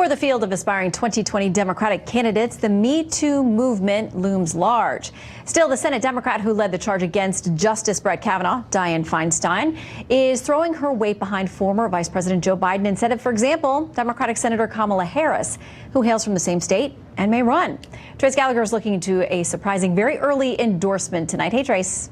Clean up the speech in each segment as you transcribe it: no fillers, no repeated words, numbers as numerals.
For the field of aspiring 2020 Democratic candidates, the Me Too movement looms large. Still, the Senate Democrat who led the charge against Justice Brett Kavanaugh, Dianne Feinstein, is throwing her weight behind former Vice President Joe Biden instead of, for example, Democratic Senator Kamala Harris, who hails from the same state and may run. Trace Gallagher is looking into a surprising, very early endorsement tonight. Hey, Trace.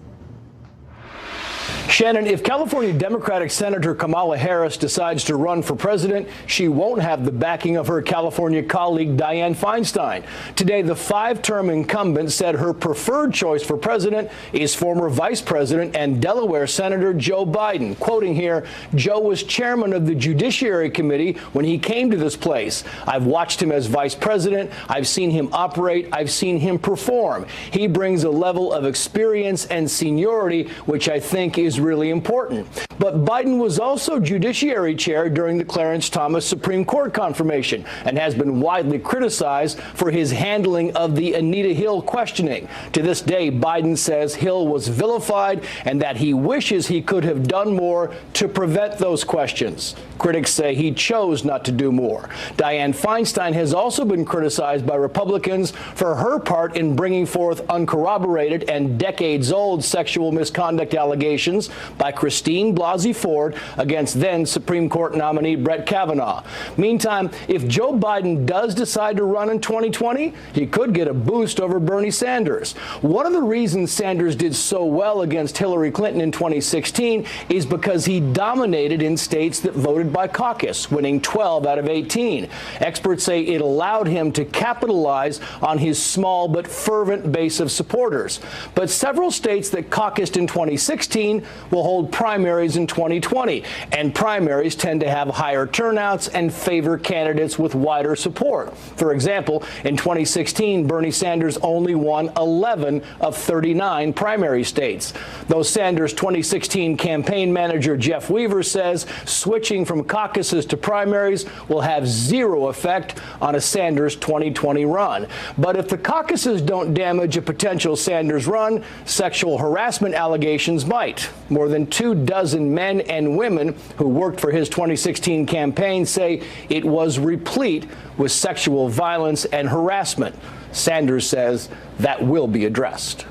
Shannon, if California Democratic Senator Kamala Harris decides to run for president, she won't have the backing of her California colleague Dianne Feinstein. Today, the five-term incumbent said her preferred choice for president is former Vice President and Delaware Senator Joe Biden. Quoting here, Joe was chairman of the Judiciary Committee when he came to this place. I've watched him as vice president. I've seen him operate. I've seen him perform. He brings a level of experience and seniority, which I think is really important. But Biden was also Judiciary Chair during the Clarence Thomas Supreme Court confirmation and has been widely criticized for his handling of the Anita Hill questioning. To this day, Biden says Hill was vilified and that he wishes he could have done more to prevent those questions. Critics say he chose not to do more. Dianne Feinstein has also been criticized by Republicans for her part in bringing forth uncorroborated and decades-old sexual misconduct allegations by Christine Blasey Ford against then Supreme Court nominee Brett Kavanaugh. Meantime, if Joe Biden does decide to run in 2020, he could get a boost over Bernie Sanders. One of the reasons Sanders did so well against Hillary Clinton in 2016 is because he dominated in states that voted by caucus, winning 12 out of 18. Experts say it allowed him to capitalize on his small but fervent base of supporters. But several states that caucused in 2016 will hold primaries in 2020, and primaries tend to have higher turnouts and favor candidates with wider support. For example, in 2016, Bernie Sanders only won 11 of 39 primary states. Though Sanders' 2016 campaign manager Jeff Weaver says switching from caucuses to primaries will have zero effect on a Sanders 2020 run. But if the caucuses don't damage a potential Sanders run, sexual harassment allegations might. More than 24 men and women who worked for his 2016 campaign say it was replete with sexual violence and harassment. Sanders says that will be addressed.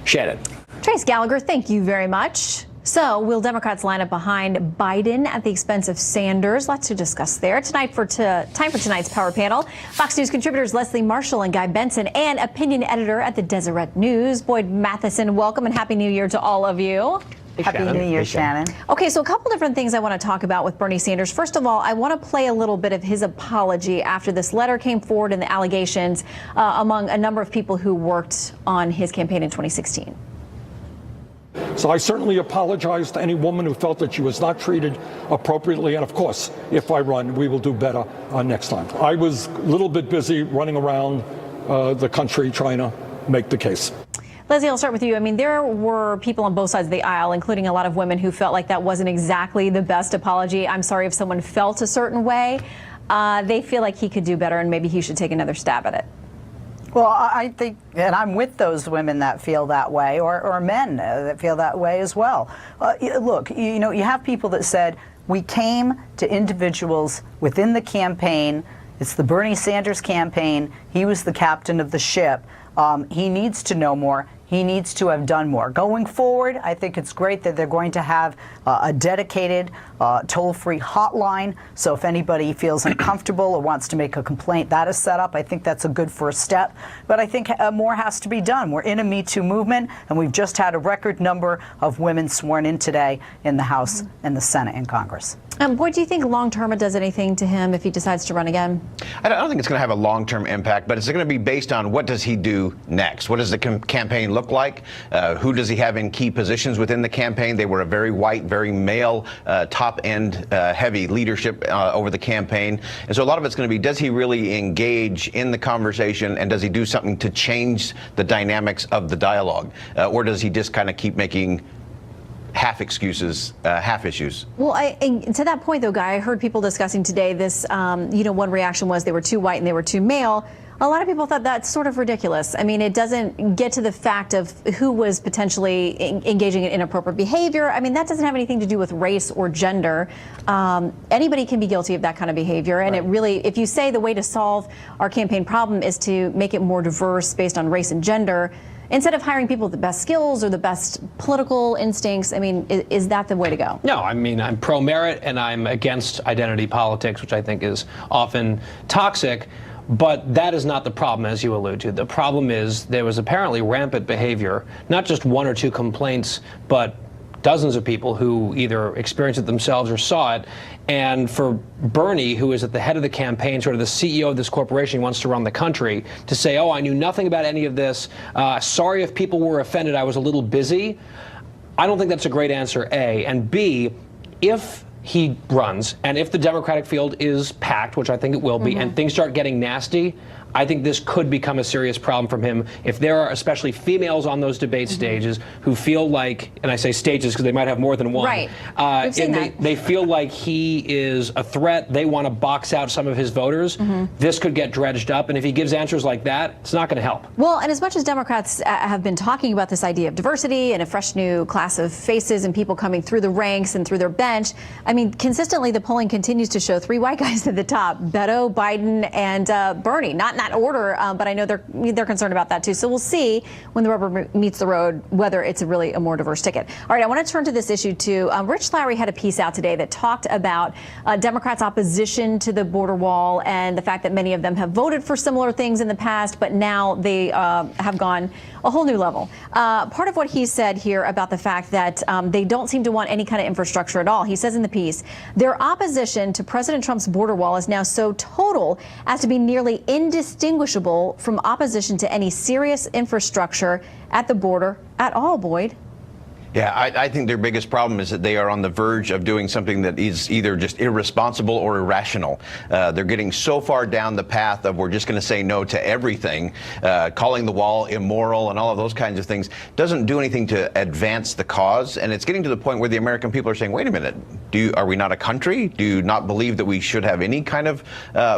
Shannon. Trace Gallagher, thank you very much. So, will Democrats line up behind Biden at the expense of Sanders? Lots to discuss there. Time for tonight's Power Panel. Fox News contributors Leslie Marshall and Guy Benson, and opinion editor at the Deseret News, Boyd Matheson. Welcome and Happy New Year to all of you. Happy New Year, Shannon. Okay, so a couple different things I want to talk about with Bernie Sanders. First of all, I want to play a little bit of his apology after this letter came forward and the allegations among a number of people who worked on his campaign in 2016. So I certainly apologize to any woman who felt that she was not treated appropriately. And of course, if I run, we will do better next time. I was a little bit busy running around the country trying to make the case. Leslie, I'll start with you. I mean, there were people on both sides of the aisle, including a lot of women who felt like that wasn't exactly the best apology. I'm sorry if someone felt a certain way. They feel like he could do better and maybe he should take another stab at it. Well, I think, and I'm with those women that feel that way, or men that feel that way as well. Look, you know, you have people that said, we came to individuals within the campaign. It's the Bernie Sanders campaign. He was the captain of the ship. He needs to know more. He needs to have done more. Going forward, I think it's great that they're going to have a dedicated toll-free hotline. So if anybody feels uncomfortable or wants to make a complaint, that is set up. I think that's a good first step. But I think more has to be done. We're in a Me Too movement, and we've just had a record number of women sworn in today in the House and the Senate and Congress. Boyd, do you think long-term it does anything to him if he decides to run again? I don't think it's going to have a long-term impact, but it's going to be based on what does he do next? What does the campaign look like? Who does he have in key positions within the campaign? They were a very white, very male, top-end heavy leadership over the campaign. And so a lot of it's going to be, does he really engage in the conversation, and does he do something to change the dynamics of the dialogue? Or does he just kind of keep making half excuses, half issues? Well, to that point, though, Guy, I heard people discussing today this, one reaction was they were too white and they were too male. A lot of people thought that's sort of ridiculous. I mean, it doesn't get to the fact of who was potentially engaging in inappropriate behavior. I mean, that doesn't have anything to do with race or gender. Anybody can be guilty of that kind of behavior. And it really, if you say the way to solve our campaign problem is to make it more diverse based on race and gender, instead of hiring people with the best skills or the best political instincts, I mean, is that the way to go? No, I mean, I'm pro-merit and I'm against identity politics, which I think is often toxic. But that is not the problem, as you allude to. The problem is there was apparently rampant behavior, not just one or two complaints, but dozens of people who either experienced it themselves or saw it. And for Bernie, who is at the head of the campaign, sort of the CEO of this corporation, he wants to run the country, to say, oh, I knew nothing about any of this. Sorry if people were offended. I was a little busy. I don't think that's a great answer, A. And B, if he runs, and if the Democratic field is packed, which I think it will be, and things start getting nasty, I think this could become a serious problem from him if there are especially females on those debate stages who feel like, and I say stages because they might have more than one, right. And they feel like he is a threat. They want to box out some of his voters. This could get dredged up, and if he gives answers like that, it's not going to help. Well, and as much as Democrats have been talking about this idea of diversity and a fresh new class of faces and people coming through the ranks and through their bench, I mean, consistently the polling continues to show three white guys at the top: Beto, Biden, and Bernie. Not in that order, but I know they're concerned about that too. So we'll see when the rubber meets the road whether it's really a more diverse ticket. All right, I want to turn to this issue too. Rich Lowry had a piece out today that talked about Democrats' opposition to the border wall and the fact that many of them have voted for similar things in the past, but now they have gone a whole new level. Part of what he said here about the fact that they don't seem to want any kind of infrastructure at all. He says in the piece, their opposition to President Trump's border wall is now so total as to be nearly indistinguishable from opposition to any serious infrastructure at the border at all, Boyd. Yeah, I think their biggest problem is that they are on the verge of doing something that is either just irresponsible or irrational. They're getting so far down the path of we're just going to say no to everything, calling the wall immoral and all of those kinds of things doesn't do anything to advance the cause. And it's getting to the point where the American people are saying, wait a minute, are we not a country? Do you not believe that we should have any kind of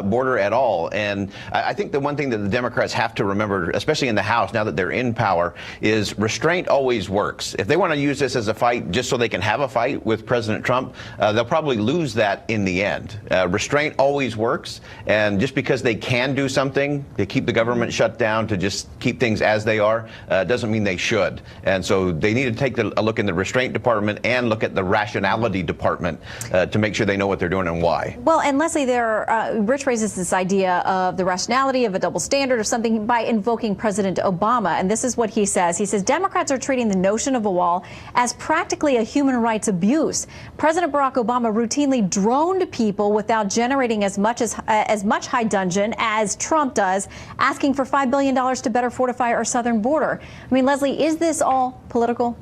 border at all? And I think the one thing that the Democrats have to remember, especially in the House, now that they're in power, is restraint always works. If they want to use this as a fight just so they can have a fight with President Trump, they'll probably lose that in the end. Restraint always works, and just because they can do something to keep the government shut down, to just keep things as they are, doesn't mean they should. And so they need to take a look in the restraint department and look at the rationality department to make sure they know what they're doing and why. Well, and Leslie, Rich raises this idea of the rationality of a double standard or something by invoking President Obama. And this is what he says. He says, Democrats are treating the notion of a wall as practically a human rights abuse. President Barack Obama routinely droned people without generating as much high dudgeon as Trump does, asking for $5 billion to better fortify our southern border. I mean, Leslie, is this all political?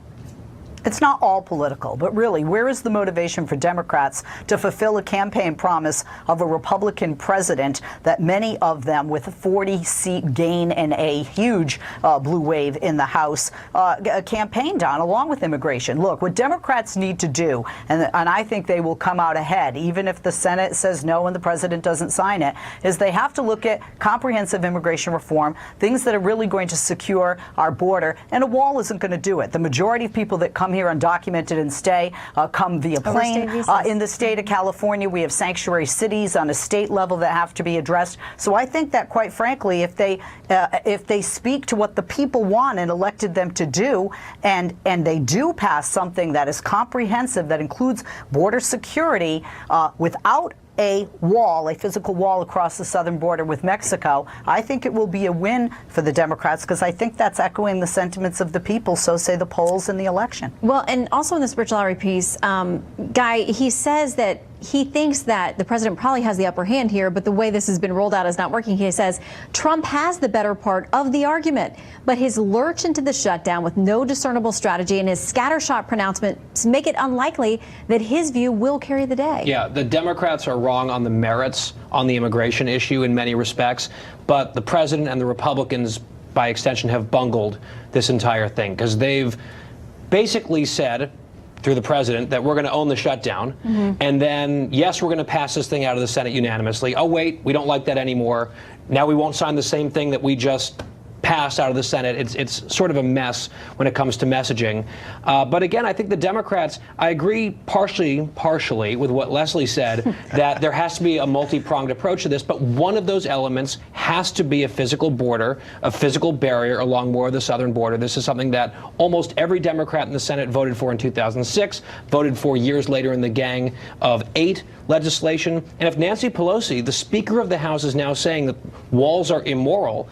It's not all political, but really, where is the motivation for Democrats to fulfill a campaign promise of a Republican president that many of them, with a 40-seat gain and a huge blue wave in the House, campaigned on, along with immigration? Look, what Democrats need to do, and I think they will come out ahead, even if the Senate says no and the president doesn't sign it, is they have to look at comprehensive immigration reform, things that are really going to secure our border, and a wall isn't going to do it. The majority of people that come here undocumented and stay come via plane. In the state of California, we have sanctuary cities on a state level that have to be addressed. So I think that, quite frankly, if they speak to what the people want and elected them to do, and they do pass something that is comprehensive, that includes border security without a wall, a physical wall across the southern border with Mexico, I think it will be a win for the Democrats, because I think that's echoing the sentiments of the people, so say the polls in the election. Well, and also in this Rich Lowry piece, Guy, he says that he thinks that the president probably has the upper hand here, but the way this has been rolled out is not working. He says Trump has the better part of the argument, but his lurch into the shutdown with no discernible strategy and his scattershot pronouncements make it unlikely that his view will carry the day. Yeah, the Democrats are wrong on the merits on the immigration issue in many respects, but the president and the Republicans, by extension, have bungled this entire thing, because they've basically said, through the president, that we're going to own the shutdown. And then, yes, we're going to pass this thing out of the Senate unanimously. Oh, wait, we don't like that anymore. Now we won't sign the same thing that we just passed out of the Senate. It's sort of a mess when it comes to messaging. But again, I think the Democrats, I agree partially with what Leslie said, that there has to be a multi-pronged approach to this, but one of those elements has to be a physical border, a physical barrier along more of the southern border. This is something that almost every Democrat in the Senate voted for in 2006, voted for years later in the Gang of 8 legislation. And if Nancy Pelosi, the Speaker of the House, is now saying that walls are immoral,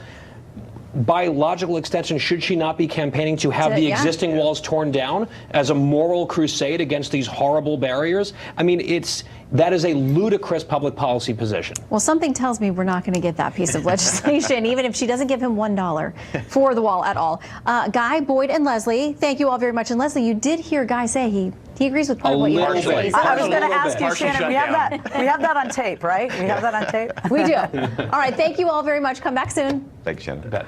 by logical extension, should she not be campaigning to have the existing walls torn down as a moral crusade against these horrible barriers? I mean, that is a ludicrous public policy position. Well, something tells me we're not going to get that piece of legislation, even if she doesn't give him $1 for the wall at all. Guy, Boyd, and Leslie, thank you all very much. And Leslie, you did hear Guy say he agrees with part of what you had to say. I was going to ask you, Shannon, we have that on tape, right? We have that on tape? We do. All right, thank you all very much. Come back soon. Thanks, Shannon. Bet.